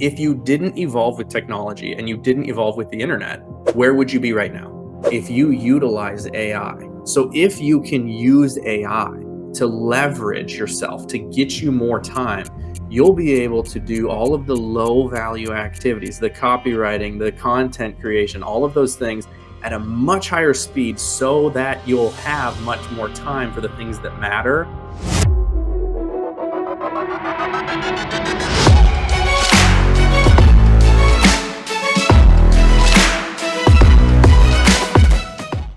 If you didn't evolve with technology and you didn't evolve with the internet, where would you be right now? If you utilize AI. So if you can use AI to leverage yourself, to get you more time, you'll be able to do all of the low value activities, the copywriting, the content creation, all of those things at a much higher speed so that you'll have much more time for the things that matter.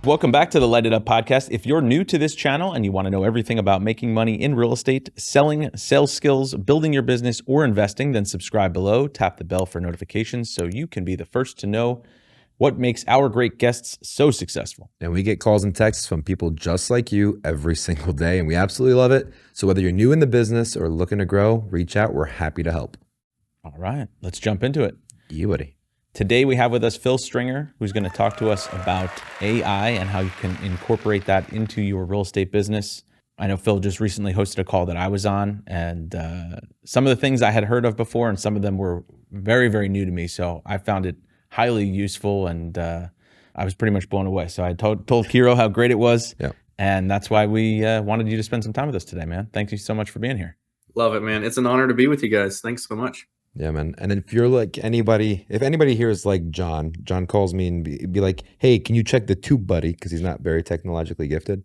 Welcome back to the Light It Up podcast. If you're new to this channel and you want to know everything about making money in real estate, selling, sales skills, building your business, or investing, then subscribe below, tap the bell for notifications so you can be the first to know what makes our great guests so successful. And we get calls and texts from people just like you every single day, and we absolutely love it. So whether you're new in the business or looking to grow, reach out. We're happy to help. All right, let's jump into it. You buddy. Today we have with us Phil Stringer, who's going to talk to us about AI and how you can incorporate that into your real estate business. I know Phil just recently hosted a call that I was on, and some of the things I had heard of before, and some of them were very, very new to me. So I found it highly useful, and I was pretty much blown away. So I told Kiro how great it was, and that's why we wanted you to spend some time with us today, man. Thank you so much for being here. Love it, man. It's an honor to be with you guys. Thanks so much. Yeah, man. And if you're like anybody, if anybody here is like John calls me and be like, hey, can you check the tube buddy? Because he's not very technologically gifted.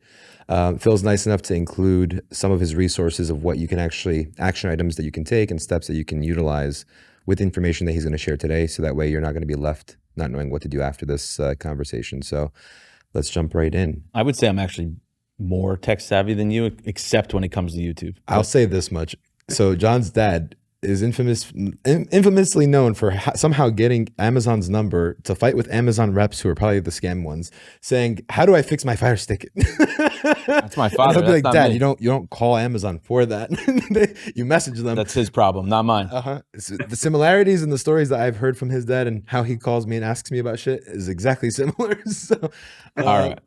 Phil's nice enough to include some of his resources of what you can actually, action items that you can take and steps that you can utilize with information that he's going to share today. So that way you're not going to be left not knowing what to do after this conversation. So let's jump right in. I would say I'm actually more tech savvy than you, except when it comes to YouTube. I'll say this much. So John's dad is infamously known for somehow getting Amazon's number to fight with Amazon reps who are probably the scam ones, saying, "How do I fix my Fire Stick?" That's my father. He'll be like, "Dad, me. you don't call Amazon for that. You message them." That's his problem, not mine. The similarities in the stories that I've heard from his dad and how he calls me and asks me about shit is exactly similar. So, all right,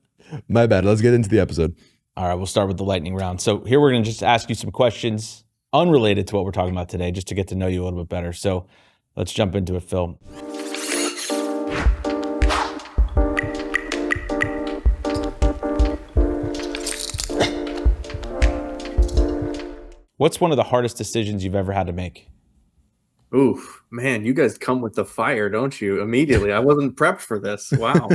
my bad. Let's get into the episode. All right, we'll start with the lightning round. So here we're going to just ask you some questions unrelated to what we're talking about today, just to get to know you a little bit better. So let's jump into it, Phil. What's one of the hardest decisions you've ever had to make? Ooh, man, you guys come with the fire, don't you? Immediately. I wasn't prepped for this. Wow.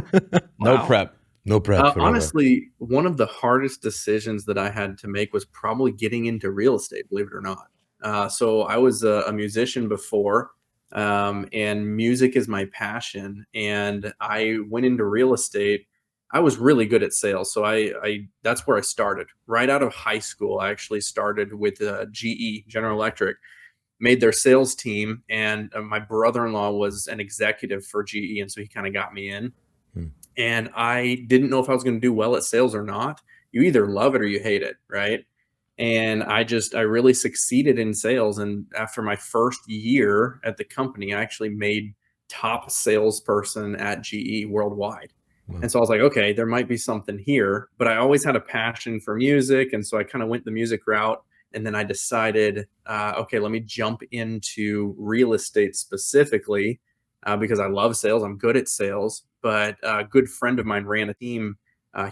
No prep. No prep. Honestly, one of the hardest decisions that I had to make was probably getting into real estate, believe it or not. So I was a musician before, and music is my passion. And I went into real estate. I was really good at sales. So I that's where I started. Right out of high school, I actually started with GE, General Electric, made their sales team. And my brother-in-law was an executive for GE. And so he kind of got me in. And I didn't know if I was going to do well at sales or not. You either love it or you hate it, right? And I really succeeded in sales. And after my first year at the company, I actually made top salesperson at GE worldwide. Wow. And so I was like, okay, there might be something here. But I always had a passion for music. And so I kind of went the music route. And then I decided, okay, let me jump into real estate specifically because I love sales. I'm good at sales. But a good friend of mine ran a team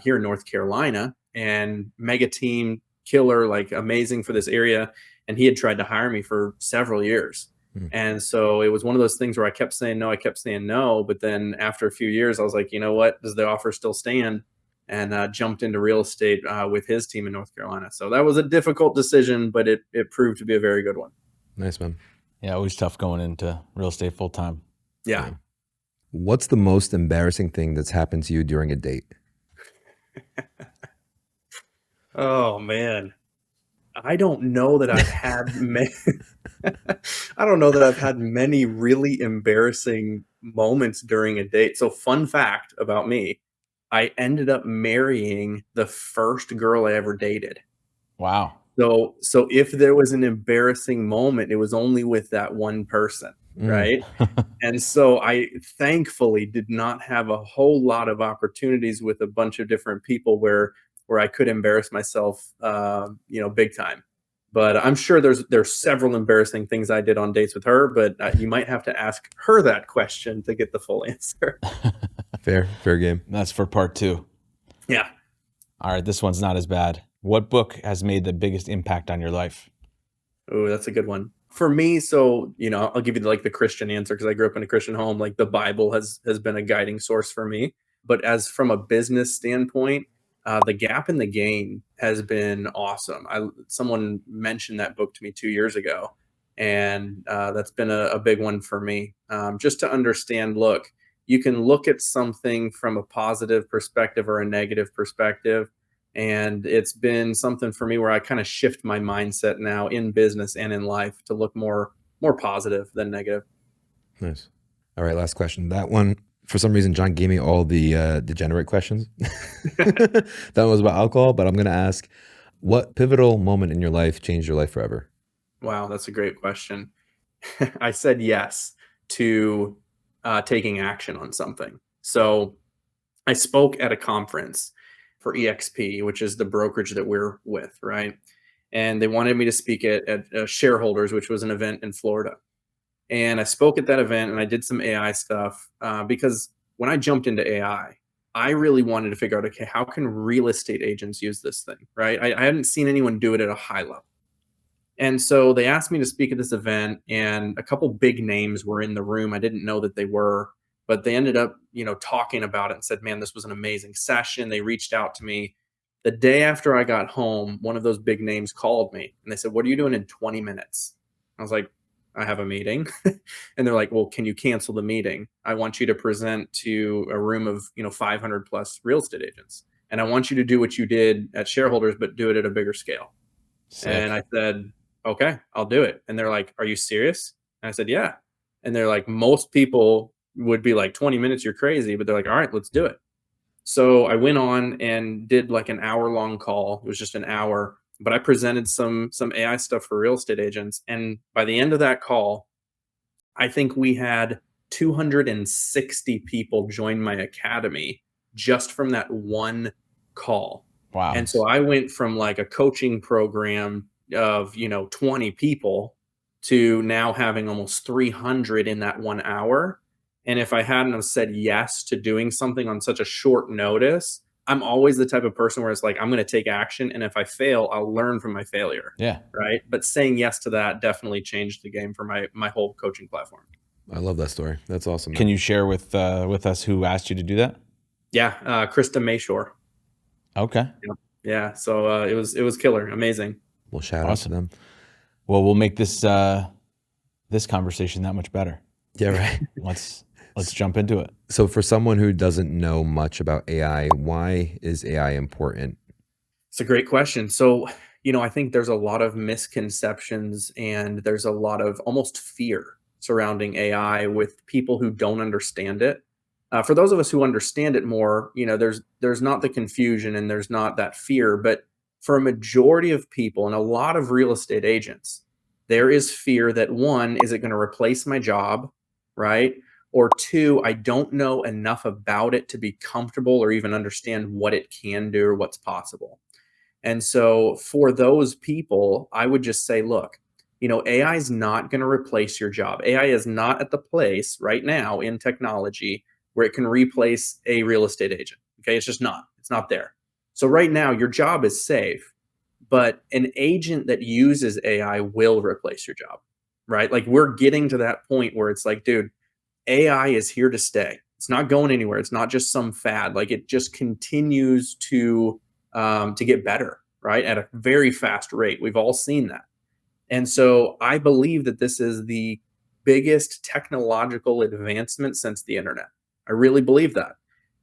here in North Carolina, and mega team, killer, like amazing for this area. And he had tried to hire me for several years. And so it was one of those things where I kept saying no. But then after a few years, I was like, you know what, does the offer still stand? And jumped into real estate with his team in North Carolina. So that was a difficult decision, but it proved to be a very good one. Nice, man. Yeah, always tough going into real estate full time. Yeah. What's the most embarrassing thing that's happened to you during a date? Oh man, I don't know that I've had many. I don't know that I've had many really embarrassing moments during a date. So, fun fact about me: I ended up marrying the first girl I ever dated. Wow. So if there was an embarrassing moment, it was only with that one person. Right. And so I thankfully did not have a whole lot of opportunities with a bunch of different people where I could embarrass myself, big time. But I'm sure there's several embarrassing things I did on dates with her, but you might have to ask her that question to get the full answer. Fair game. That's for part two. Yeah. All right, this one's not as bad. What book has made the biggest impact on your life? Oh, that's a good one. For me, so, I'll give you like the Christian answer because I grew up in a Christian home. Like the Bible has been a guiding source for me. But as from a business standpoint, The Gap in the Gain has been awesome. Someone mentioned that book to me 2 years ago, and that's been a big one for me. Just to understand, look, you can look at something from a positive perspective or a negative perspective, and it's been something for me where I kind of shift my mindset now in business and in life to look more positive than negative. Nice. All right, last question. That one, for some reason, John gave me all the degenerate questions. That one was about alcohol, but I'm going to ask, what pivotal moment in your life changed your life forever? Wow, that's a great question. I said yes to taking action on something. So I spoke at a conference for EXP, which is the brokerage that we're with, right? And they wanted me to speak at Shareholders, which was an event in Florida. And I spoke at that event and I did some AI stuff because when I jumped into I really wanted to figure out, okay, how can real estate agents use this thing, right? I hadn't seen anyone do it at a high level. And so they asked me to speak at this event, and a couple big names were in the room. I didn't know that they were, but they ended up, talking about it and said, "Man, this was an amazing session." They reached out to me. The day after I got home, one of those big names called me and they said, "What are you doing in 20 minutes?" I was like, "I have a meeting." And they're like, "Well, can you cancel the meeting? I want you to present to a room of, 500 plus real estate agents. And I want you to do what you did at Shareholders, but do it at a bigger scale." And Sick. I said, "Okay, I'll do it." And they're like, "Are you serious?" And I said, "Yeah." And they're like, "Most people would be like 20 minutes, you're crazy." But they're like, "All right, let's do it." So I went on and did like an hour long call. It was just an hour, but I presented some AI stuff for real estate agents. And by the end of that call, I think we had 260 people join my academy just from that one call. Wow. And so I went from like a coaching program of, 20 people to now having almost 300 in that 1 hour. And if I hadn't have said yes to doing something on such a short notice, I'm always the type of person where it's like, I'm going to take action. And if I fail, I'll learn from my failure. Yeah. Right. But saying yes to that definitely changed the game for my whole coaching platform. I love that story. That's awesome. Can you share with us who asked you to do that? Yeah. Krista Mayshore. Okay. Yeah. So it was killer. Amazing. Well, shout out to them. Well, we'll make this this conversation that much better. Yeah, right. Let's jump into it. So for someone who doesn't know much about AI, why is AI important? It's a great question. So, I think there's a lot of misconceptions and there's a lot of almost fear surrounding AI with people who don't understand it. For those of us who understand it more, there's not the confusion and there's not that fear. But for a majority of people and a lot of real estate agents, there is fear that one, is it going to replace my job, right? Or two, I don't know enough about it to be comfortable or even understand what it can do or what's possible. And so for those people, I would just say, look, AI is not going to replace your job. AI is not at the place right now in technology where it can replace a real estate agent. Okay. It's just not, it's not there. So right now, your job is safe, but an agent that uses AI will replace your job, right? Like we're getting to that point where it's like, dude, AI is here to stay. It's not going anywhere. It's not just some fad. Like it just continues to get better, right? At a very fast rate. We've all seen that. And so I believe that this is the biggest technological advancement since the internet. I really believe that.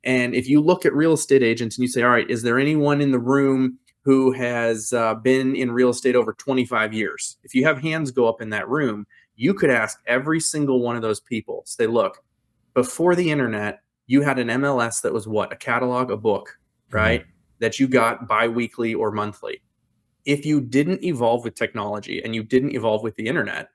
And if you look at real estate agents and you say, all right, is there anyone in the room who has been in real estate over 25 years? If you have hands go up in that room, you could ask every single one of those people, say, look, before the internet, you had an MLS that was what? A catalog, a book, right? Mm-hmm. That you got biweekly or monthly. If you didn't evolve with technology and you didn't evolve with the internet,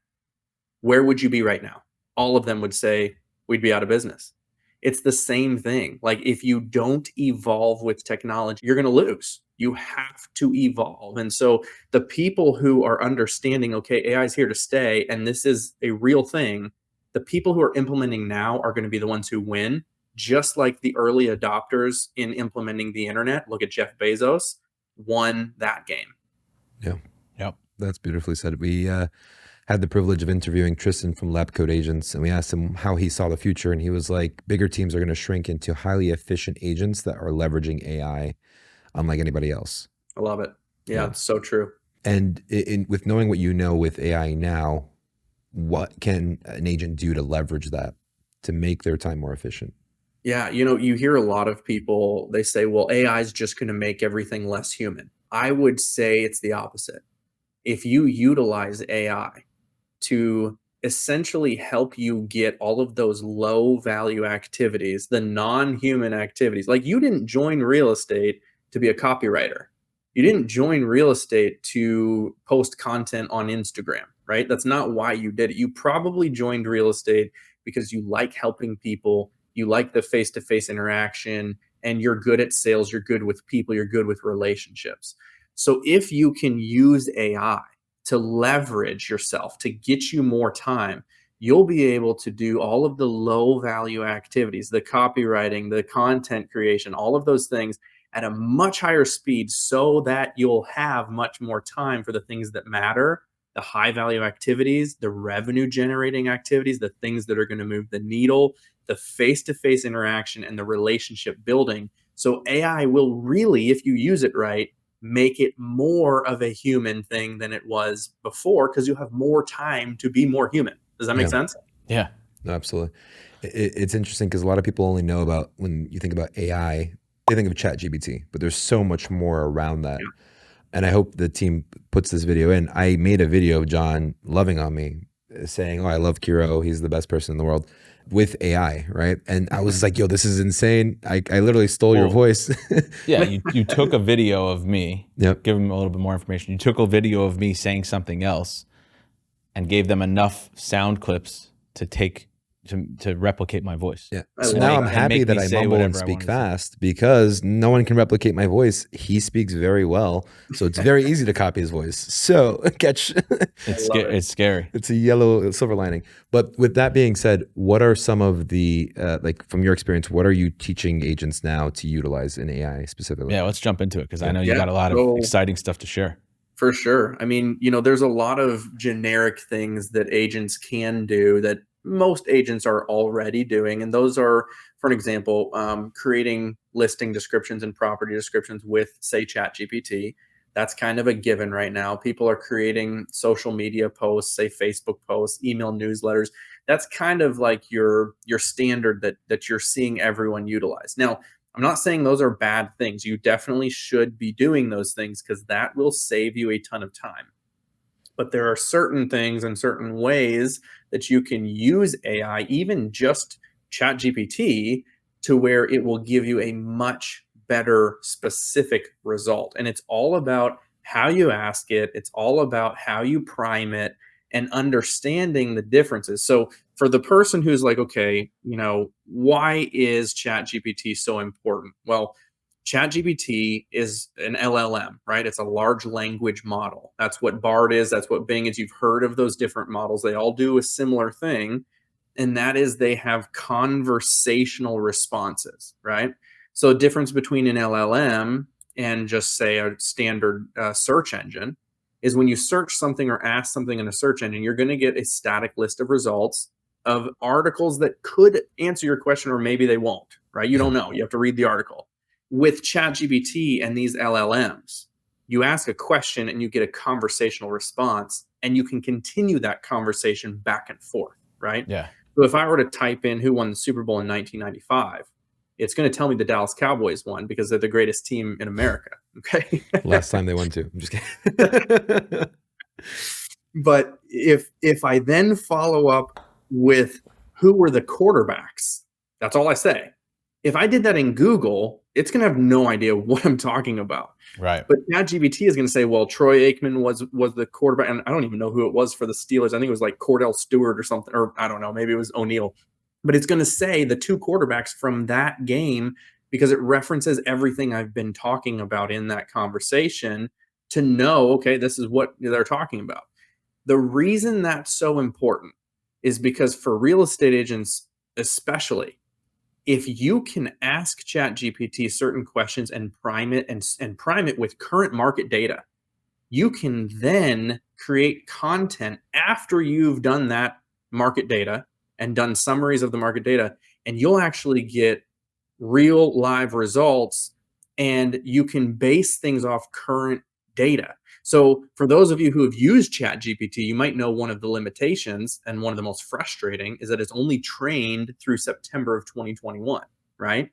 where would you be right now? All of them would say we'd be out of business. It's the same thing. Like if you don't evolve with technology, you're going to lose. You have to evolve. And so the people who are understanding, okay, AI is here to stay and this is a real thing, the people who are implementing now are going to be the ones who win, just like the early adopters in implementing the internet. Look at Jeff Bezos, won that game. Yeah. Yep. That's beautifully said. We had the privilege of interviewing Tristan from Lab Code Agents, and we asked him how he saw the future. And he was like, bigger teams are going to shrink into highly efficient agents that are leveraging AI unlike anybody else. I love it. Yeah, it's so true. And with knowing what you know with AI now, what can an agent do to leverage that to make their time more efficient? Yeah, you hear a lot of people, they say, well, AI is just going to make everything less human. I would say it's the opposite. If you utilize AI to essentially help you get all of those low value activities, the non-human activities, like you didn't join real estate to be a copywriter. You didn't join real estate to post content on Instagram, right? That's not why you did it. You probably joined real estate because you like helping people, you like the face-to-face interaction, and you're good at sales, you're good with people, you're good with relationships. So if you can use AI to leverage yourself to get you more time, you'll be able to do all of the low value activities, the copywriting, the content creation, all of those things at a much higher speed so that you'll have much more time for the things that matter, the high value activities, the revenue generating activities, the things that are going to move the needle, the face-to-face interaction and the relationship building. So AI will really, if you use it right, make it more of a human thing than it was before because you have more time to be more human. Does that make sense? Yeah. No, absolutely. It's interesting because a lot of people only know about, when you think about AI, they think of ChatGPT, but there's so much more around that. Yeah. And I hope the team puts this video in. I made a video of John loving on me, saying, oh, I love Kiro. He's the best person in the world, with AI, right? And I was like, yo, this is insane. I literally stole your voice. Yeah, you took a video of me, Yep. give them a little bit more information. You took a video of me saying something else and gave them enough sound clips to replicate my voice. Yeah. I So love now it. I'm And happy make that me I say mumble and whatever I speak wanted to say. fast because no one can replicate my voice. He speaks very well. So it's very easy to copy his voice. So catch. It's scary. It's a yellow silver lining. But with that being said, what are some of the, like from your experience, what are you teaching agents now to utilize in AI specifically? Yeah, let's jump into it because I know you Yeah, got a lot of so- exciting stuff to share. For sure. I mean, there's a lot of generic things that agents can do that most agents are already doing. And those are, for an example, creating listing descriptions and property descriptions with, say, ChatGPT. That's kind of a given right now. People are creating social media posts, say Facebook posts, email newsletters. That's kind of like your standard that you're seeing everyone utilize. Now, I'm not saying those are bad things. You definitely should be doing those things because that will save you a ton of time. But there are certain things and certain ways that you can use AI, even just ChatGPT, to where it will give you a much better specific result. And it's all about how you ask it, it's all about how you prime it and understanding the differences. So for the person who's like, okay, why is ChatGPT so important? Well, ChatGPT is an LLM, right? It's a large language model. That's what Bard is. That's what Bing is. You've heard of those different models. They all do a similar thing. And that is they have conversational responses, right? So a difference between an LLM and just say a standard search engine is when you search something or ask something in a search engine, you're going to get a static list of results of articles that could answer your question, or maybe they won't, right? You don't know. You have to read the article. With ChatGPT and these LLMs, you ask a question and you get a conversational response, and you can continue that conversation back and forth, right? Yeah. So if I were to type in who won the Super Bowl in 1995, it's going to tell me the Dallas Cowboys won because they're the greatest team in America. Okay. Last time they won too. I'm just kidding. But if I then follow up with who were the quarterbacks, that's all I say. If I did that in Google, it's going to have no idea what I'm talking about. Right. But ChatGPT is going to say, well, Troy Aikman was the quarterback. And I don't even know who it was for the Steelers. I think it was like Cordell Stewart or something, or I don't know, maybe it was O'Neal. But it's going to say the two quarterbacks from that game because it references everything I've been talking about in that conversation to know, okay, this is what they're talking about. The reason that's so important is because for real estate agents, especially, if you can ask ChatGPT certain questions and prime it and prime it with current market data, you can then create content after you've done that market data and done summaries of the market data, and you'll actually get real live results, and you can base things off current data. So for those of you who have used ChatGPT, you might know one of the limitations and one of the most frustrating is that it's only trained through September of 2021, right?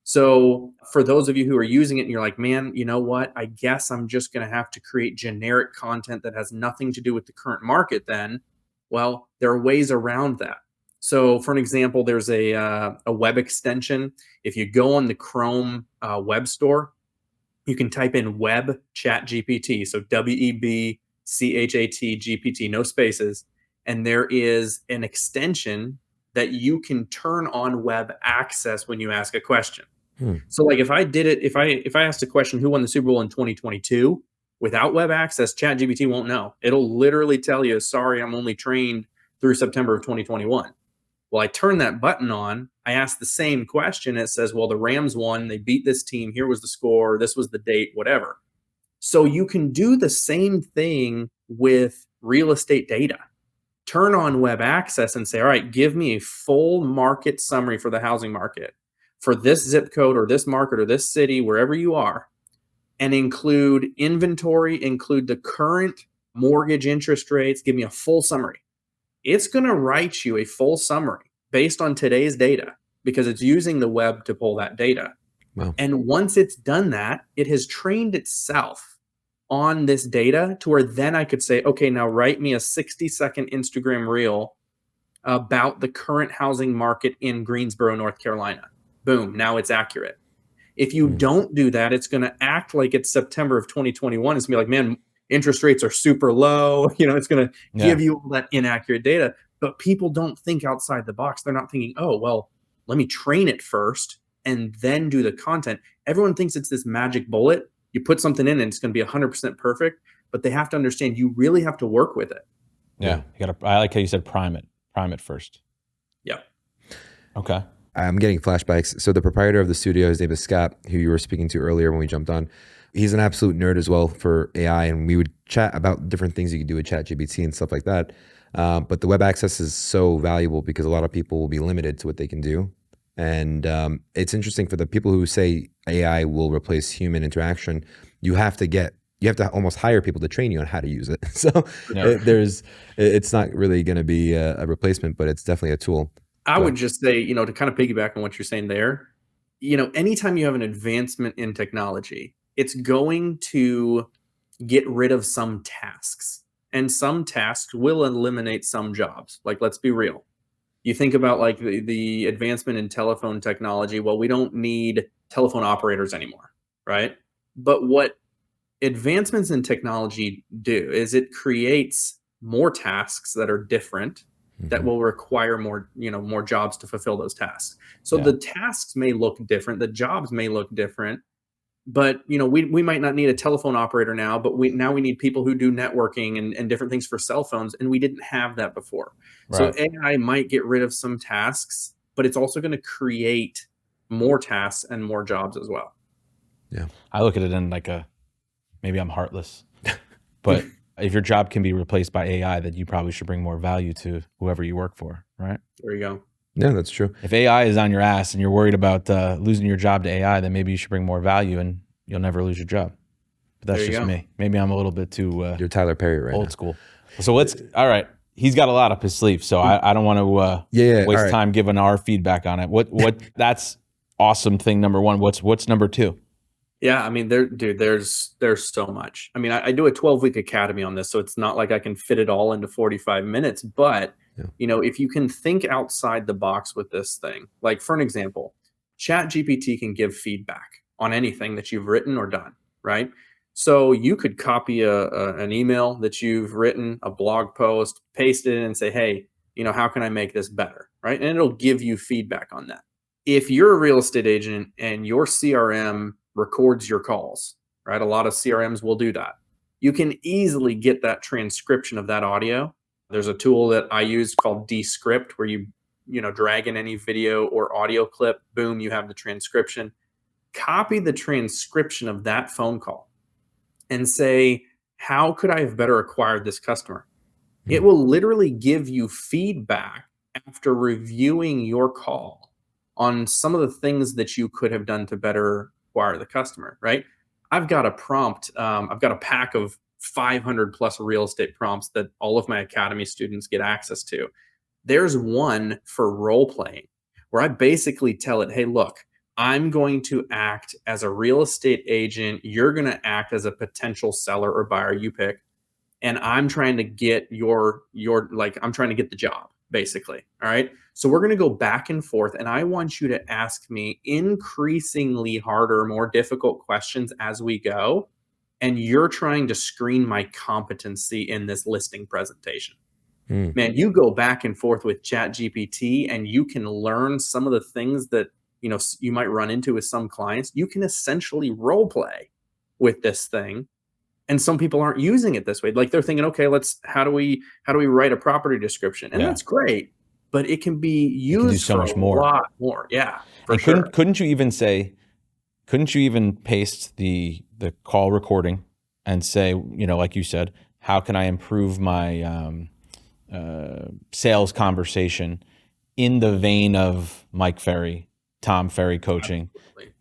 So for those of you who are using it and you're like, man, you know what? I guess I'm just going to have to create generic content that has nothing to do with the current market then. Well, there are ways around that. So for an example, there's a web extension. If you go on the Chrome web store, you can type in web chat GPT. So WEB CHAT GPT, no spaces. And there is an extension that you can turn on web access when you ask a question. So like if I did it, if I asked a question, who won the Super Bowl in 2022, without web access, ChatGPT won't know. It'll literally tell you, sorry, I'm only trained through September of 2021. Well, I turn that button on, I ask the same question. It says, well, the Rams won, they beat this team, here was the score, this was the date, whatever. So you can do the same thing with real estate data. Turn on web access and say, all right, give me a full market summary for the housing market for this zip code or this market or this city, wherever you are, and include inventory, include the current mortgage interest rates, give me a full summary. It's going to write you a full summary based on today's data because it's using the web to pull that data. Wow. And once it's done that, it has trained itself on this data to where then I could say, okay, now write me a 60-second Instagram reel about the current housing market in Greensboro, North Carolina. Boom, now it's accurate. If you don't do that, it's going to act like it's September of 2021. It's going to be like, man, interest rates are super low. It's going to give you all that inaccurate data. But people don't think outside the box. They're not thinking, oh, well, let me train it first and then do the content. Everyone thinks it's this magic bullet. You put something in and it's going to be 100% perfect. But they have to understand you really have to work with it. Yeah. I like how you said prime it. Prime it first. Yeah. Okay. I'm getting flashbacks. So the proprietor of the studio, his name is Scott, who you were speaking to earlier when we jumped on. He's an absolute nerd as well for AI, and we would chat about different things you could do with ChatGPT and stuff like that. But the web access is so valuable because a lot of people will be limited to what they can do. And it's interesting for the people who say AI will replace human interaction. You have to almost hire people to train you on how to use it. So it's not really going to be a replacement, but it's definitely a tool. I would just say, to kind of piggyback on what you're saying there, anytime you have an advancement in technology, it's going to get rid of some tasks, and some tasks will eliminate some jobs. Like, let's be real. You think about like the advancement in telephone technology. Well, we don't need telephone operators anymore, right? But what advancements in technology do is it creates more tasks that are different that will require more jobs to fulfill those tasks. So the tasks may look different, the jobs may look different, but we might not need a telephone operator now, but we need people who do networking and different things for cell phones, and we didn't have that before. Right. So AI might get rid of some tasks, but it's also going to create more tasks and more jobs as well. Yeah, I look at it in like maybe I'm heartless, but if your job can be replaced by AI, then you probably should bring more value to whoever you work for, right? There you go. Yeah, that's true. If AI is on your ass and you're worried about losing your job to AI, then maybe you should bring more value and you'll never lose your job. But that's just me. Maybe I'm a little bit too you're Tyler Perry right old now. School. So all right. He's got a lot up his sleeve, so I don't want to waste time giving our feedback on it. What that's awesome thing number one. What's number two? Yeah, I mean, there's so much. I mean, I do a 12-week academy on this, so it's not like I can fit it all into 45 minutes. But, if you can think outside the box with this thing, like for an example, ChatGPT can give feedback on anything that you've written or done, right? So you could copy an email that you've written, a blog post, paste it in and say, hey, how can I make this better, right? And it'll give you feedback on that. If you're a real estate agent and your CRM records your calls, right? A lot of CRMs will do that. You can easily get that transcription of that audio. There's a tool that I use called Descript where you drag in any video or audio clip, boom, you have the transcription. Copy the transcription of that phone call and say, how could I have better acquired this customer? It will literally give you feedback after reviewing your call on some of the things that you could have done to better acquire the customer, right? I've got a prompt, I've got a pack of 500 plus real estate prompts that all of my academy students get access to. There's one for role playing where I basically tell it, hey, look, I'm going to act as a real estate agent. You're going to act as a potential seller or buyer, you pick. And I'm trying to get I'm trying to get the job, basically. All right. So we're going to go back and forth. And I want you to ask me increasingly harder, more difficult questions as we go. And you're trying to screen my competency in this listing presentation. Man, you go back and forth with ChatGPT and you can learn some of the things that you might run into with some clients. You can essentially role play with this thing. And some people aren't using it this way. Like they're thinking, okay, how do we write a property description? And that's great, but it can be used so for much a more. lot more. Yeah, for and sure. Couldn't you even paste the call recording and say, like you said, how can I improve my sales conversation in the vein of Mike Ferry, Tom Ferry coaching?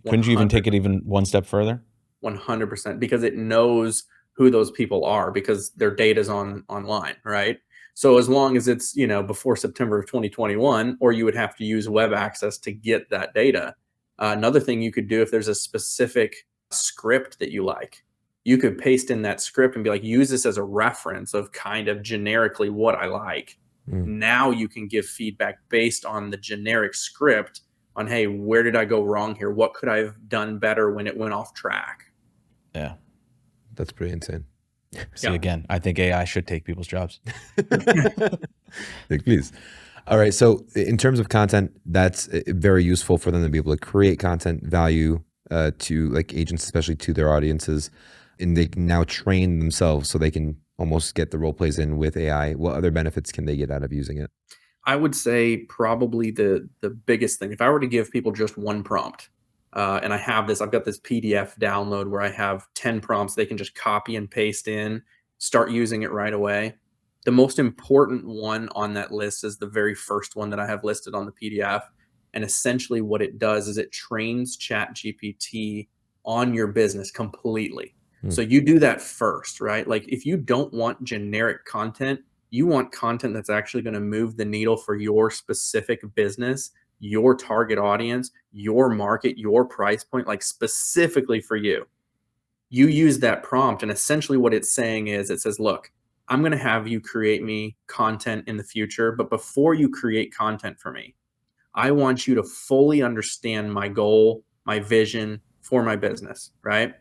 Couldn't you even take it even one step further? 100%, because it knows who those people are because their data's online, right? So as long as it's, before September of 2021, or you would have to use web access to get that data. Another thing you could do, if there's a specific script that you like, you could paste in that script and be like, use this as a reference of kind of generically what I like. Now you can give feedback based on the generic script on, hey, where did I go wrong here? What could I have done better when it went off track? Yeah. That's pretty insane. See, again, I think AI should take people's jobs. Please. All right. So in terms of content, that's very useful for them to be able to create content value to like agents, especially to their audiences. And they can now train themselves so they can almost get the role plays in with AI. What other benefits can they get out of using it? I would say probably the biggest thing, if I were to give people just one prompt, and I've got this PDF download where I have 10 prompts they can just copy and paste in, start using it right away. The most important one on that list is the very first one that I have listed on the PDF. And essentially what it does is it trains ChatGPT on your business completely. So you do that first, right? Like if you don't want generic content, you want content that's actually going to move the needle for your specific business, your target audience, your market, your price point, like specifically for you. You use that prompt, and essentially what it's saying is it says, look, I'm going to have you create me content in the future, but before you create content for me, I want you to fully understand my goal, my vision for my business, right?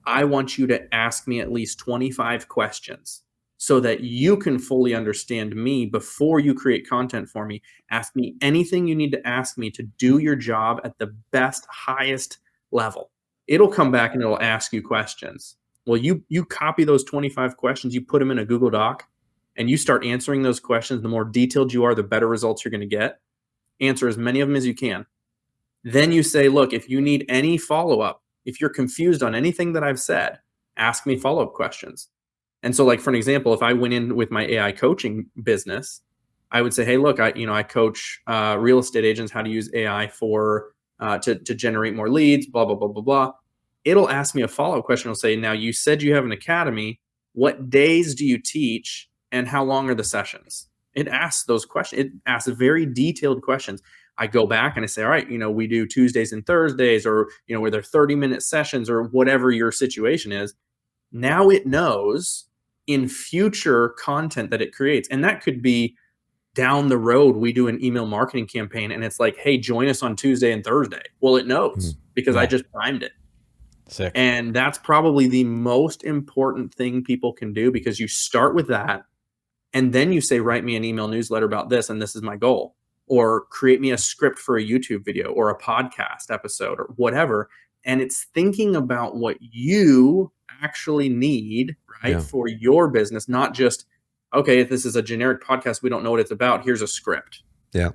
I want you to ask me at least 25 questions so that you can fully understand me before you create content for me. Ask me anything you need to ask me to do your job at the best, highest level. It'll come back and it'll ask you questions. Well, you copy those 25 questions, you put them in a Google Doc, and you start answering those questions. The more detailed you are, the better results you're going to get. Answer as many of them as you can. Then you say, look, if you need any follow-up, if you're confused on anything that I've said, ask me follow-up questions. And so, like, for an example, if I went in with my AI coaching business, I would say, hey, look, I coach real estate agents how to use AI to generate more leads, blah, blah, blah, blah, blah. It'll ask me a follow-up question. It'll say, now you said you have an academy. What days do you teach and how long are the sessions? It asks those questions. It asks very detailed questions. I go back and I say, all right, we do Tuesdays and Thursdays, or, where they're 30-minute sessions or whatever your situation is. Now it knows in future content that it creates. And that could be down the road, we do an email marketing campaign and it's like, hey, join us on Tuesday and Thursday. Well, it knows because I just primed it. Sick. And that's probably the most important thing people can do, because you start with that and then you say, write me an email newsletter about this, and this is my goal. or create me a script for a YouTube video or a podcast episode or whatever. And it's thinking about what you actually need, right, Yeah. for your business, not just, okay, if this is a generic podcast, we don't know what it's about. Here's a script. Yeah.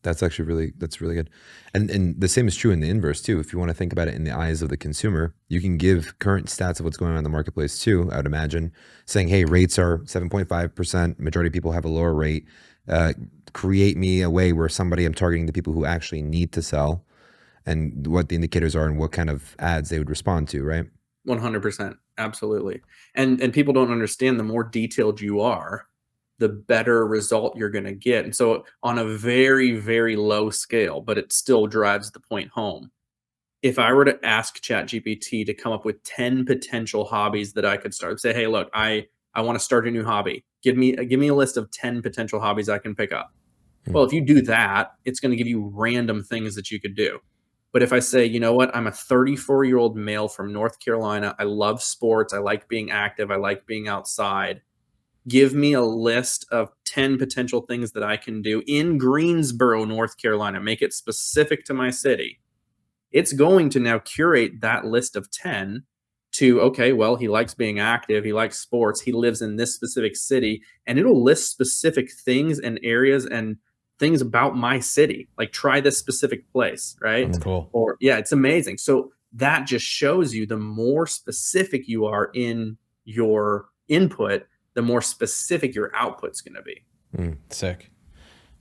That's really good. And the same is true in the inverse too. If you want to think about it in the eyes of the consumer, you can give current stats of what's going on in the marketplace too. I would imagine saying, hey, rates are 7.5%. Majority of people have a lower rate. Create me a way where I'm targeting the people who actually need to sell and what the indicators are and what kind of ads they would respond to, right? 100%. Absolutely. And people don't understand, the more detailed you are, the better result you're going to get. And so on a very, very low scale, but it still drives the point home. If I were to ask ChatGPT to come up with 10 potential hobbies that I could start, say, hey, look, I want to start a new hobby. Give me a list of 10 potential hobbies I can pick up. Well, if you do that, it's going to give you random things that you could do. But if I say, you know what, I'm a 34-year-old male from North Carolina. I love sports. I like being active. I like being outside. Give me a list of 10 potential things that I can do in Greensboro, North Carolina. Make it specific to my city. It's going to now curate that list of 10 to, okay, well, he likes being active. He likes sports. He lives in this specific city. And it'll list specific things and areas and things about my city. Like, try this specific place, right? That's cool. Or, yeah, it's amazing. So that just shows you the more specific you are in your input, the more specific your output's going to be. Sick.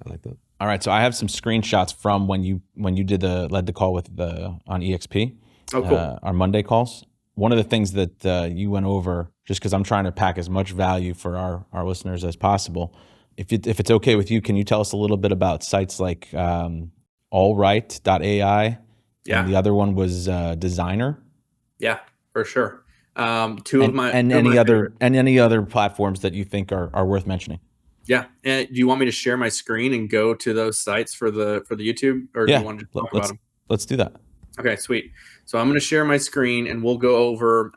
I like that. All right, so I have some screenshots from when you led the call with on EXP. Oh, cool. Our Monday calls. One of the things that you went over, just because I'm trying to pack as much value for our listeners as possible. If it's okay with you, can you tell us a little bit about sites like allright.ai? Yeah. And the other one was Designer. Yeah, for sure. Two of my any other platforms that you think are worth mentioning. Yeah. And do you want me to share my screen and go to those sites for the YouTube, or do you want to talk about them? Let's do that. Okay, sweet. So I'm going to share my screen and we'll go over.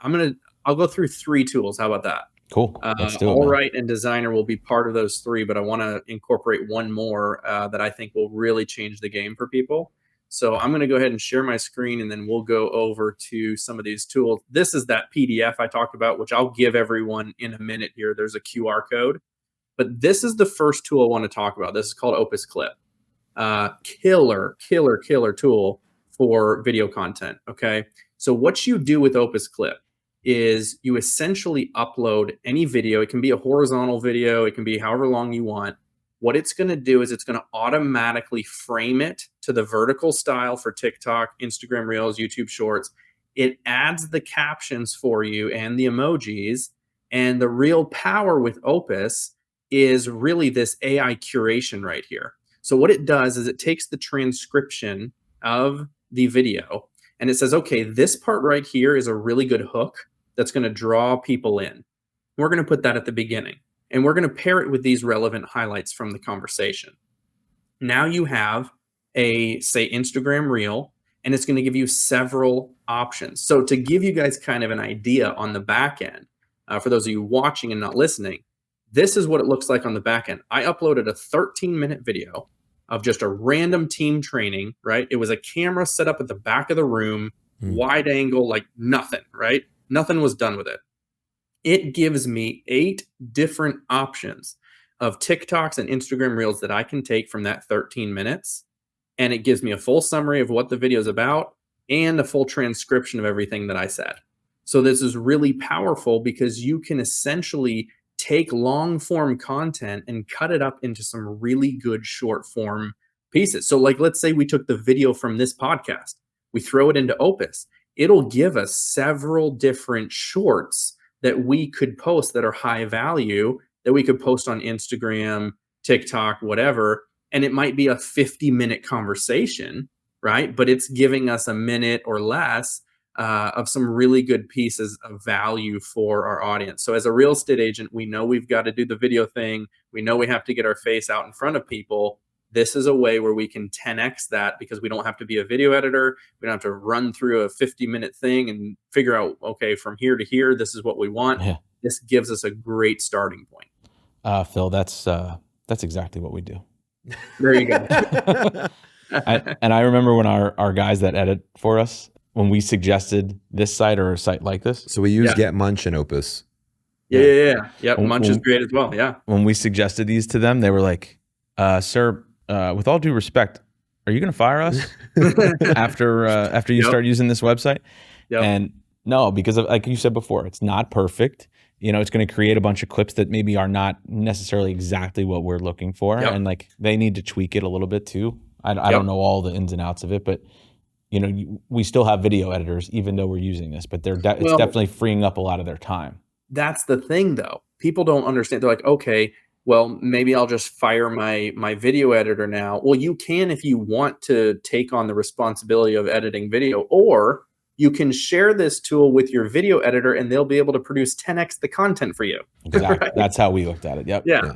I'll go through 3 tools. How about that? Cool. Let's do it. Allright and Designer will be part of those 3, but I want to incorporate one more that I think will really change the game for people. So I'm going to go ahead and share my screen, and then we'll go over to some of these tools. This is that PDF I talked about, which I'll give everyone in a minute here. There's a QR code. But this is the first tool I want to talk about. This is called Opus Clip. Killer tool for video content, okay? So what you do with Opus Clip is you essentially upload any video. It can be a horizontal video. It can be however long you want. What it's going to do is it's going to automatically frame it to the vertical style for TikTok, Instagram Reels, YouTube Shorts. It adds the captions for you and the emojis. And the real power with Opus is really this AI curation right here. So what it does is it takes the transcription of the video and it says, okay, this part right here is a really good hook that's going to draw people in. We're going to put that at the beginning, and we're going to pair it with these relevant highlights from the conversation. Now you have a, say, Instagram Reel, and it's going to give you several options. So to give you guys kind of an idea on the back end, for those of you watching and not listening, this is what it looks like on the back end. I uploaded a 13-minute video of just a random team training, right? It was a camera set up at the back of the room, wide angle, like nothing, right? Nothing was done with it. It gives me 8 different options of TikToks and Instagram Reels that I can take from that 13 minutes. And it gives me a full summary of what the video is about and a full transcription of everything that I said. So this is really powerful because you can essentially take long form content and cut it up into some really good short form pieces. So like, let's say we took the video from this podcast, we throw it into Opus. It'll give us several different shorts that we could post that are high value, that we could post on Instagram, TikTok, whatever. And it might be a 50-minute conversation, right? But it's giving us a minute or less of some really good pieces of value for our audience. So as a real estate agent, we know we've got to do the video thing. We know we have to get our face out in front of people. This is a way where we can 10x that because we don't have to be a video editor. We don't have to run through a 50-minute thing and figure out, okay, from here to here, this is what we want. Yeah. This gives us a great starting point. Phil, that's exactly what we do. There you go. And I remember when our guys that edit for us, when we suggested this site or a site like this. So we use Yeah. Get Munch and Opus. Yeah. Yep. When- Munch is when- great as well. Yeah. When we suggested these to them, they were like, "Sir, with all due respect, are you going to fire us after you Yep. start using this website?" Yep. And no, because of, like you said before, it's not perfect. You know, it's going to create a bunch of clips that maybe are not necessarily exactly what we're looking for, Yep. and like they need to tweak it a little bit too. I Yep. don't know all the ins and outs of it, but you know, we still have video editors even though we're using this, but it's Well- definitely freeing up a lot of their time. That's the thing, though. People don't understand. They're like, okay, well, maybe I'll just fire my video editor now. Well, you can if you want to take on the responsibility of editing video, or you can share this tool with your video editor and they'll be able to produce 10x the content for you. Exactly. Right? That's how we looked at it. Yep. Yeah,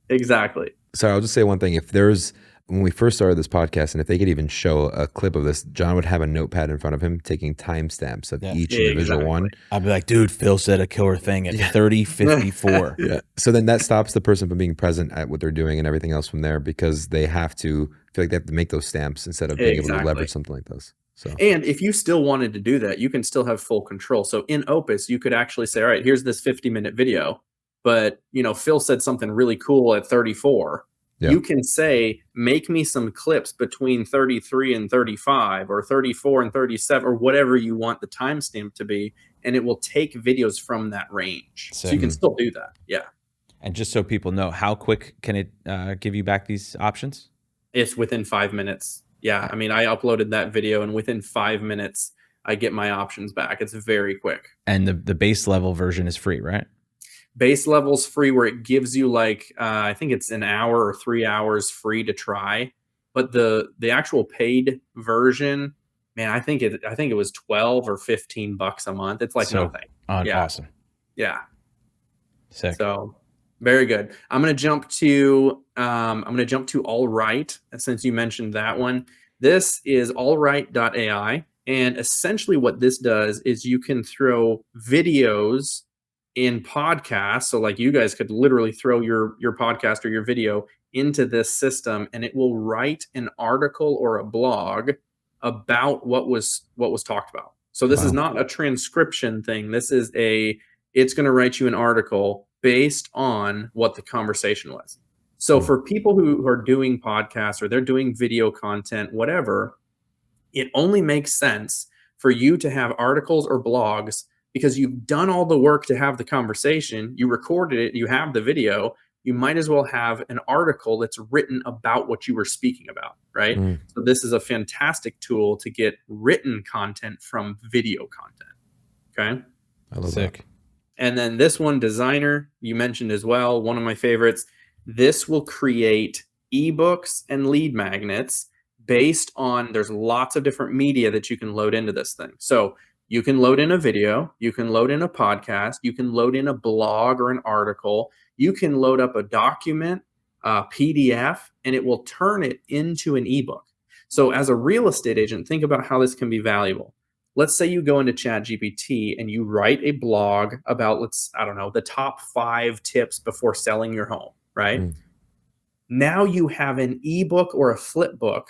exactly. So I'll just say one thing. If there's, when we first started this podcast, and if they could even show a clip of this, John would have a notepad in front of him taking timestamps of Yeah. each Yeah, individual one. exactly. I'd be like, dude, Phil said a killer thing at 30:54. Yeah. So then that stops the person from being present at what they're doing and everything else from there, because they have to feel like they have to make those stamps instead of being able to Exactly. leverage something like this. So And if you still wanted to do that, you can still have full control. So in Opus, you could actually say, all right, here's this 50-minute video, but Phil said something really cool at 34. Yeah. You can say, make me some clips between 33 and 35 or 34 and 37 or whatever you want the timestamp to be, and it will take videos from that range. So you can still do that. Yeah. And just so people know, how quick can it give you back these options? It's within 5 minutes. Yeah. I mean, I uploaded that video and within 5 minutes, I get my options back. It's very quick. And the base level version is free, right? Base level's free, where it gives you like I think it's an hour or 3 hours free to try, but the actual paid version, man, I think it was $12 or $15 a month. It's like So, nothing. Yeah. Awesome. Yeah. Sick. So very good. I'm gonna jump to All Right, since you mentioned that one. This is allright.ai, and essentially what this does is you can throw videos in podcasts. So like you guys could literally throw your podcast or your video into this system, and it will write an article or a blog about what was talked about. So this is not a transcription thing. This is it's going to write you an article based on what the conversation was. So for people who are doing podcasts or they're doing video content, whatever, it only makes sense for you to have articles or blogs because you've done all the work to have the conversation, you recorded it, you have the video, you might as well have an article that's written about what you were speaking about, right? So this is a fantastic tool to get written content from video content, okay? I love Sick. And then this one, Designer, you mentioned as well, one of my favorites. This will create ebooks and lead magnets based on, there's lots of different media that you can load into this thing. So you can load in a video, you can load in a podcast, you can load in a blog or an article, you can load up a document, a PDF, and it will turn it into an ebook. So as a real estate agent, think about how this can be valuable. Let's say you go into ChatGPT and you write a blog about, the top 5 tips before selling your home, right? Now you have an ebook or a flip book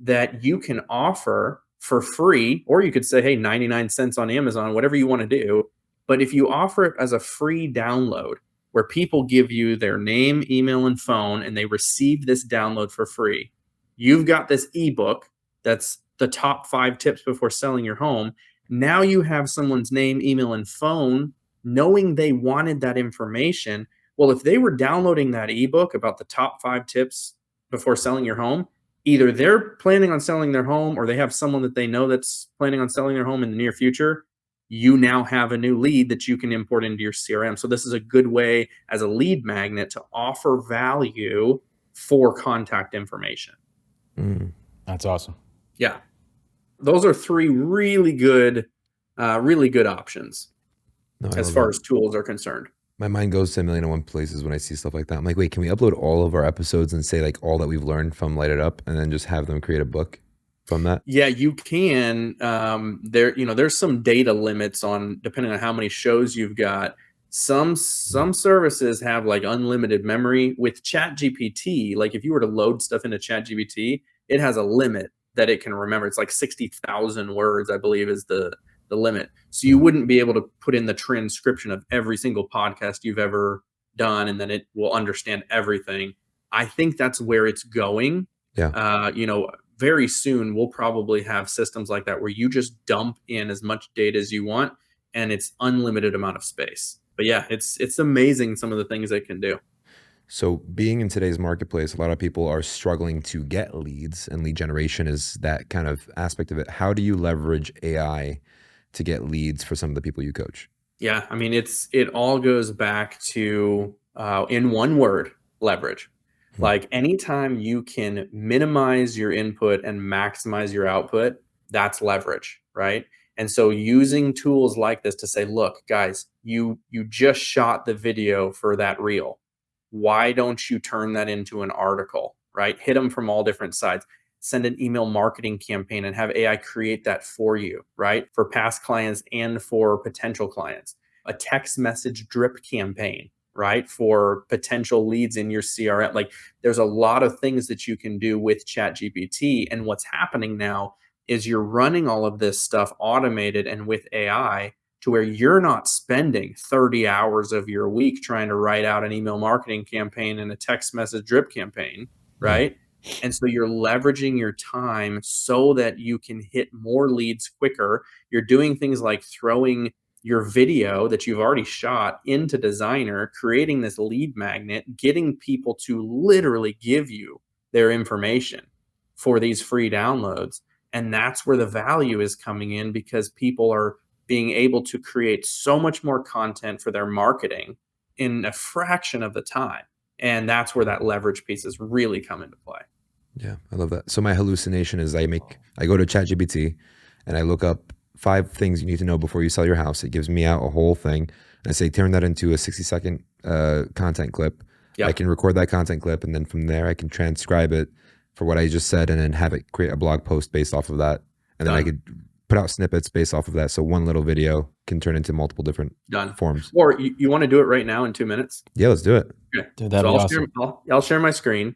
that you can offer for free, or you could say, hey, 99 cents on Amazon, whatever you want to do. But if you offer it as a free download where people give you their name, email, and phone, and they receive this download for free, you've got this ebook that's the top 5 tips before selling your home. Now you have someone's name, email, and phone knowing they wanted that information. Well, if they were downloading that ebook about the top 5 tips before selling your home, either they're planning on selling their home or they have someone that they know that's planning on selling their home in the near future. You now have a new lead that you can import into your CRM. So this is a good way as a lead magnet to offer value for contact information. That's awesome. Yeah. Those are 3 really good options as far as tools are concerned. My mind goes to a million and one places when I see stuff like that. I'm like, wait, can we upload all of our episodes and say like all that we've learned from Light It Up and then just have them create a book from that? Yeah, you can. There's some data limits on, depending on how many shows you've got. Some services have like unlimited memory. With ChatGPT, like if you were to load stuff into ChatGPT, it has a limit that it can remember. It's like 60,000 words, I believe, is the limit. So you wouldn't be able to put in the transcription of every single podcast you've ever done, and then it will understand everything. I think that's where it's going. Yeah. Very soon we'll probably have systems like that where you just dump in as much data as you want, and it's unlimited amount of space. But yeah, it's amazing some of the things it can do. So being in today's marketplace, a lot of people are struggling to get leads, and lead generation is that kind of aspect of it. How do you leverage AI to get leads for some of the people you coach? Yeah, I mean, it all goes back to in one word, leverage. Hmm. Like anytime you can minimize your input and maximize your output, that's leverage, right? And so using tools like this to say, look, guys, you just shot the video for that reel. Why don't you turn that into an article, right? Hit them from all different sides. Send an email marketing campaign and have AI create that for you, right? For past clients and for potential clients. A text message drip campaign, right? For potential leads in your CRM. Like there's a lot of things that you can do with ChatGPT. And what's happening now is you're running all of this stuff automated and with AI to where you're not spending 30 hours of your week trying to write out an email marketing campaign and a text message drip campaign, right? And so you're leveraging your time so that you can hit more leads quicker. You're doing things like throwing your video that you've already shot into Designer, creating this lead magnet, getting people to literally give you their information for these free downloads. And that's where the value is coming in, because people are being able to create so much more content for their marketing in a fraction of the time. And that's where that leverage pieces really come into play. Yeah, I love that. So my hallucination is I go to ChatGPT and I look up 5 things you need to know before you sell your house. It gives me out a whole thing. And I say, turn that into a 60-second content clip. Yep. I can record that content clip, and then from there I can transcribe it for what I just said, and then have it create a blog post based off of that. And then I could put out snippets based off of that. So one little video can turn into multiple different forms. Or you want to do it right now in 2 minutes? Yeah, let's do it. Okay. Dude, that'd be awesome. I'll share my screen,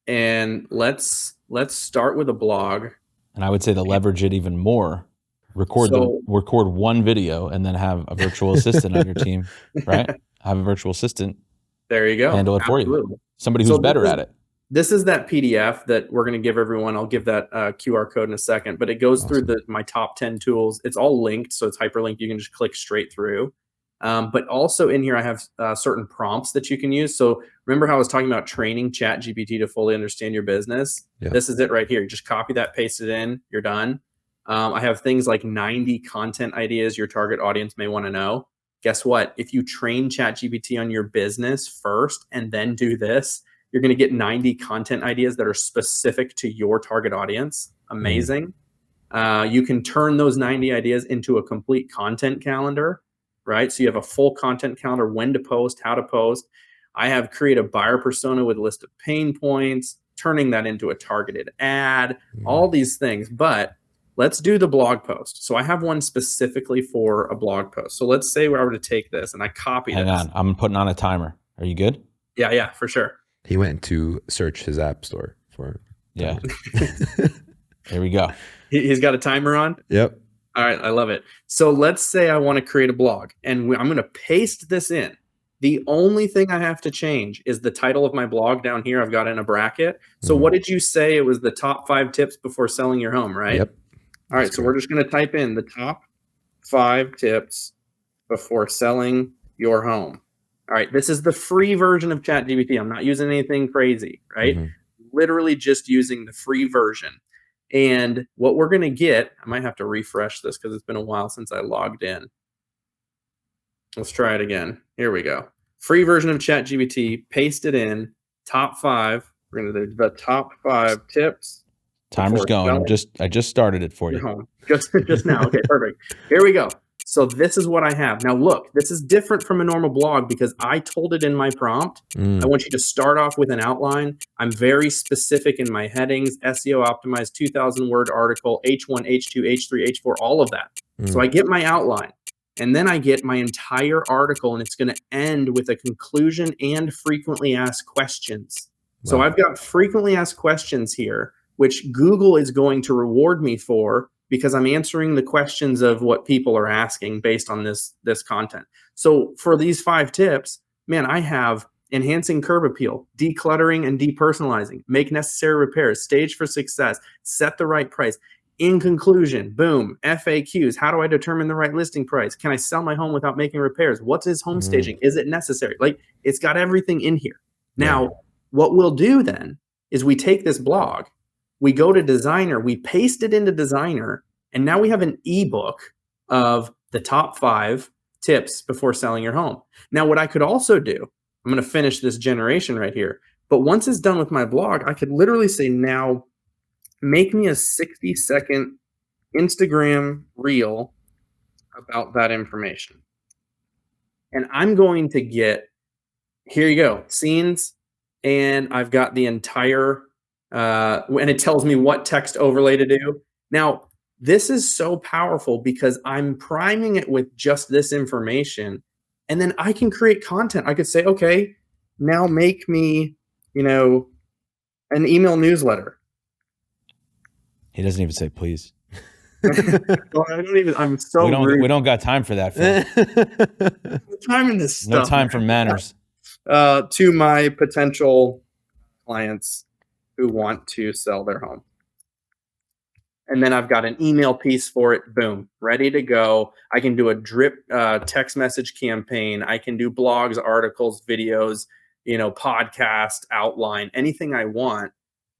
and let's start with a blog. And I would say to leverage it even more, record one video and then have a virtual assistant on your team, right? Have a virtual assistant. There you go. Handle it for you. Somebody who's better at it. This is that PDF that we're going to give everyone. I'll give that QR code in a second, but it goes through my top 10 tools. It's all linked, so it's hyperlinked. You can just click straight through. But also in here, I have certain prompts that you can use. So remember how I was talking about training ChatGPT to fully understand your business? Yeah. This is it right here. You just copy that, paste it in, you're done. I have things like 90 content ideas your target audience may want to know. Guess what? If you train ChatGPT on your business first and then do this, you're going to get 90 content ideas that are specific to your target audience. Amazing. You can turn those 90 ideas into a complete content calendar, right? So you have a full content calendar, when to post, how to post. I have create a buyer persona with a list of pain points, turning that into a targeted ad, all these things. But let's do the blog post. So I have one specifically for a blog post. So let's say I were to take this and I copy this. Hang on, I'm putting on a timer. Are you good? Yeah, for sure. He went to search his app store for. Yeah. Here we go. He's got a timer on? Yep. All right, I love it. So let's say I want to create a blog, and I'm going to paste this in. The only thing I have to change is the title of my blog down here. I've got in a bracket. So what did you say? It was the top 5 tips before selling your home, right? Yep. All right, so we're just going to type in the top 5 tips before selling your home. All right, this is the free version of ChatGPT. I'm not using anything crazy, right? Literally just using the free version. And what we're going to get, I might have to refresh this because it's been a while since I logged in. Let's try it again. Here we go. Free version of ChatGPT, paste it in, top 5. We're going to do the top 5 tips. Timer's going. I just started it for you. Home. Just now. Okay, perfect. Here we go. So this is what I have. Now look, this is different from a normal blog because I told it in my prompt. I want you to start off with an outline. I'm very specific in my headings, SEO optimized, 2,000 word article, H1, H2, H3, H4, all of that. So I get my outline. And then I get my entire article, and it's going to end with a conclusion and frequently asked questions. So Wow. I've got frequently asked questions here, which Google is going to reward me for because I'm answering the questions of what people are asking based on this content. So for these 5 tips, man, I have enhancing curb appeal, decluttering and depersonalizing, make necessary repairs, stage for success, set the right price. In conclusion, boom, FAQs. How do I determine the right listing price? Can I sell my home without making repairs? What's his home staging? Is it necessary? Like, it's got everything in here. Now, what we'll do then is we take this blog, we go to Designer, we paste it into Designer, and now we have an ebook of the top 5 tips before selling your home. Now, what I could also do, I'm going to finish this generation right here, but once it's done with my blog, I could literally say, now make me a 60-second Instagram reel about that information. And I'm going to get, here you go, scenes, and I've got the entire, and it tells me what text overlay to do. Now, this is so powerful because I'm priming it with just this information, and then I can create content. I could say, okay, now make me, an email newsletter. He doesn't even say please. Well, I'm so rude. We don't got time for that, Phil. No time in this stuff. No time for manners. To my potential clients who want to sell their home. And then I've got an email piece for it. Boom, ready to go. I can do a drip text message campaign. I can do blogs, articles, videos, podcast, outline, anything I want.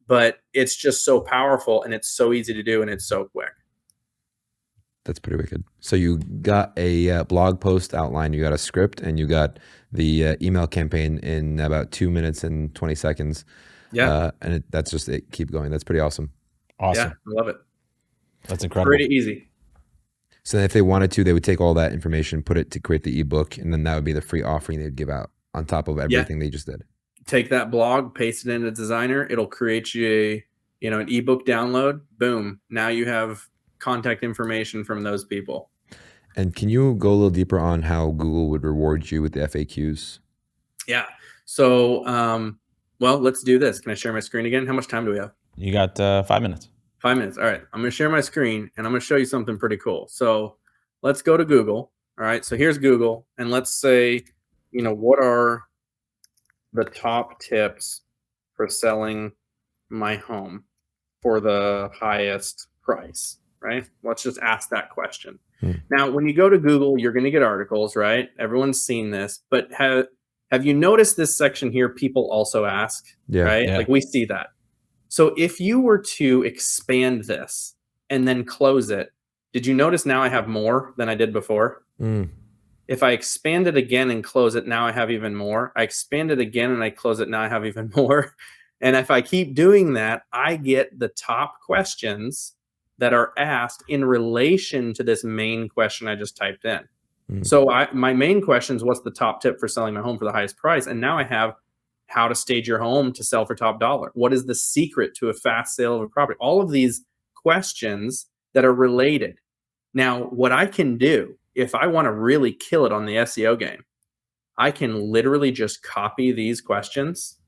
But it's just so powerful, and it's so easy to do, and it's so quick. That's pretty wicked. So you got a blog post outline, you got a script, and you got the email campaign in about 2 minutes and 20 seconds. Yeah. And that's just it. Keep going. That's pretty awesome. Awesome. Yeah, I love it. That's incredible. Pretty easy. So if they wanted to, they would take all that information, put it to create the ebook, and then that would be the free offering they'd give out on top of everything they just did. Take that blog, paste it into Designer. It'll create you an ebook download. Boom. Now you have contact information from those people. And can you go a little deeper on how Google would reward you with the FAQs? Yeah. So, well, let's do this. Can I share my screen again? How much time do we have? You got 5 minutes. 5 minutes. All right. I'm going to share my screen, and I'm going to show you something pretty cool. So let's go to Google. All right. So here's Google. And let's say, what are the top tips for selling my home for the highest price, right? Let's just ask that question. Now, when you go to Google, you're going to get articles, right? Everyone's seen this, but have you noticed this section here? People also ask, right? Yeah. Like, we see that. So if you were to expand this and then close it, did you notice now I have more than I did before? If I expand it again and close it, now I have even more. I expand it again and I close it, now I have even more. And if I keep doing that, I get the top questions that are asked in relation to this main question I just typed in. So my main question is, what's the top tip for selling my home for the highest price? And now I have how to stage your home to sell for top dollar. What is the secret to a fast sale of a property? All of these questions that are related. Now, what I can do, if I want to really kill it on the SEO game, I can literally just copy these questions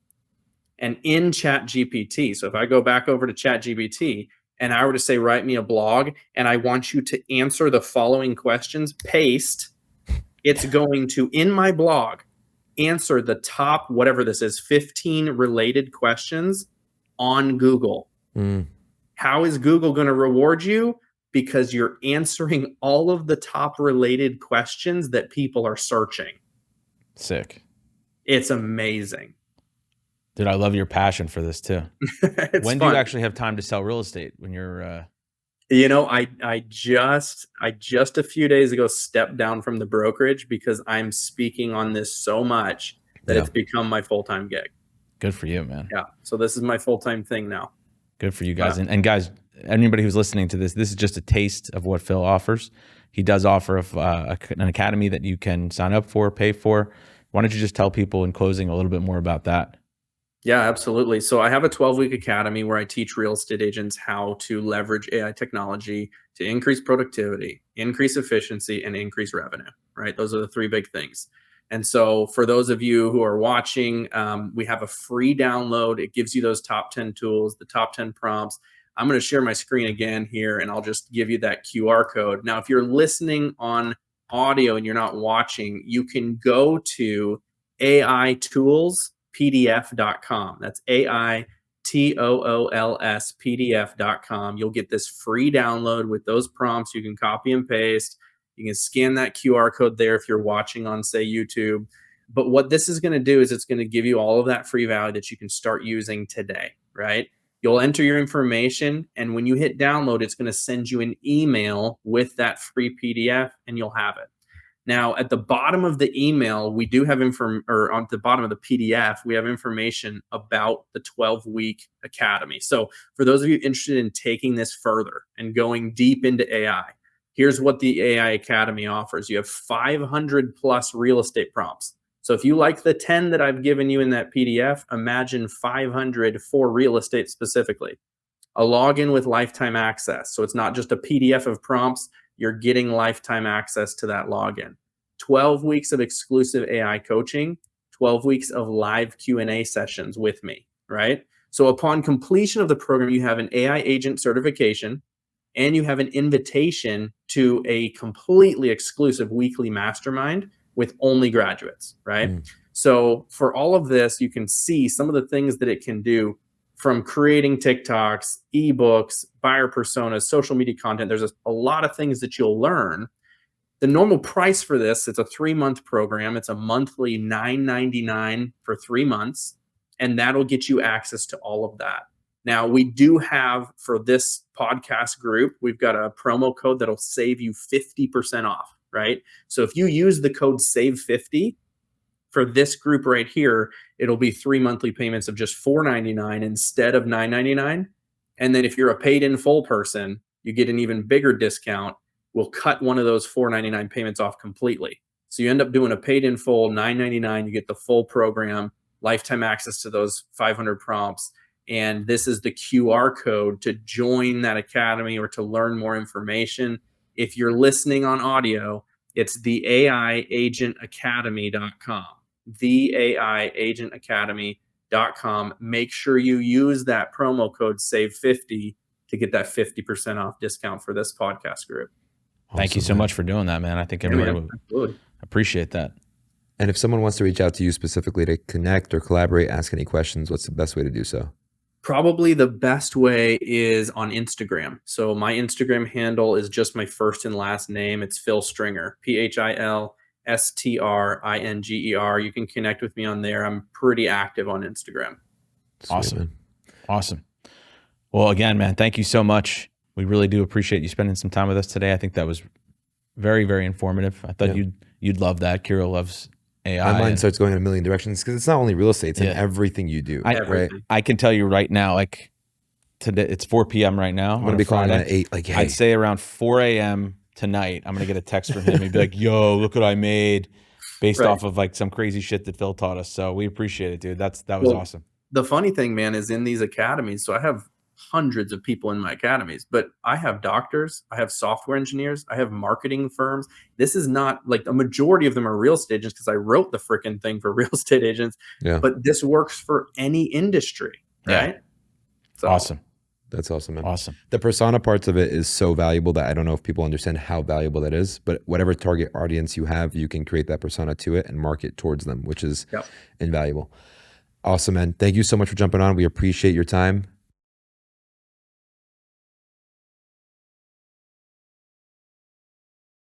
and in ChatGPT. So if I go back over to ChatGPT and I were to say, write me a blog, and I want you to answer the following questions, paste, it's going to, in my blog, answer the top, whatever this is, 15 related questions on Google. How is Google going to reward you? Because you're answering all of the top related questions that people are searching. Sick. It's amazing. Dude, I love your passion for this too. When do fun. you actually have time to sell real estate? When you're I just a few days ago stepped down from the brokerage because I'm speaking on this so much that it's become my full-time gig. Good for you, man. Yeah. So this is my full-time thing now. Good for you guys. And guys, anybody who's listening to this is just a taste of what Phil offers. He does offer an academy that you can sign up for, pay for. Why don't you just tell people in closing a little bit more about that? Yeah, absolutely. So I have a 12-week academy where I teach real estate agents how to leverage AI technology to increase productivity, increase efficiency, and increase revenue, right? Those are the three big things. And so for those of you who are watching, we have a free download. It gives you those top 10 tools, the top 10 prompts. I'm going to share my screen again here and I'll just give you that QR code. Now, if you're listening on audio and you're not watching, you can go to AItoolspdf.com. That's AITOOLS PDF.com. You'll get this free download with those prompts. You can copy and paste. You can scan that QR code there if you're watching on, say, YouTube. But what this is going to do is it's going to give you all of that free value that you can start using today, right? You'll enter your information, and when you hit download, it's going to send you an email with that free PDF, and you'll have it. Now, at the bottom of the email, we do have or on the bottom of the PDF, we have information about the 12-week academy. So for those of you interested in taking this further and going deep into AI, here's what the AI Academy offers. You have 500 plus real estate prompts. So if you like the 10 that I've given you in that PDF, imagine 500 for real estate specifically. A login with lifetime access. So it's not just a PDF of prompts, you're getting lifetime access to that login. 12 weeks of exclusive AI coaching, 12 weeks of live Q&A sessions with me, right? So upon completion of the program, you have an AI agent certification and you have an invitation to a completely exclusive weekly mastermind with only graduates, right? So for all of this, you can see some of the things that it can do, from creating TikToks, ebooks, buyer personas, social media content. There's a lot of things that you'll learn. The normal price for this, it's a 3-month program. It's a monthly $9.99 for 3 months, and that'll get you access to all of that. Now, we do have, for this podcast group, we've got a promo code that'll save you 50% off, right? So if you use the code SAVE50, for this group right here, it'll be 3 monthly payments of just $4.99 instead of $9.99. And then if you're a paid in full person, you get an even bigger discount. We'll cut one of those $4.99 payments off completely. So you end up doing a paid in full $9.99. You get the full program, lifetime access to those 500 prompts. And this is the QR code to join that academy or to learn more information. If you're listening on audio, it's the AIagentacademy.com. The AIagentacademy.com. Make sure you use that promo code SAVE50 to get that 50% off discount for this podcast group. Thank you so much for doing that, man. I think everybody would appreciate that. And if someone wants to reach out to you specifically to connect or collaborate, ask any questions, what's the best way to do so? Probably the best way is on Instagram. So my Instagram handle is just my first and last name. It's Phil Stringer, PhilStringer. You can connect with me on there. I'm pretty active on Instagram. Sweet, awesome. Man. Awesome. Well, again, man, thank you so much. We really do appreciate you spending some time with us today. I think that was very, very informative. I thought you'd love that. Kira loves AI. My mind starts going in a million directions because it's not only real estate, it's in everything you do. Right? I can tell you right now, like today, it's 4 p.m. right now. I'm going to be calling at 8. Like, hey. I'd say around 4 a.m. tonight, I'm going to get a text from him. He'd be like, yo, look what I made based off of like some crazy shit that Phil taught us. So we appreciate it, dude. That was awesome. The funny thing, man, is in these academies, so I have hundreds of people in my academies, but I have doctors, I have software engineers, I have marketing firms. This is not like a majority of them are real estate agents because I wrote the freaking thing for real estate agents. Yeah. But this works for any industry, right? Yeah. So, awesome. That's awesome, man. Awesome. The persona parts of it is so valuable that I don't know if people understand how valuable that is, but whatever target audience you have, you can create that persona to it and market towards them, which is invaluable. Awesome, man. Thank you so much for jumping on. We appreciate your time.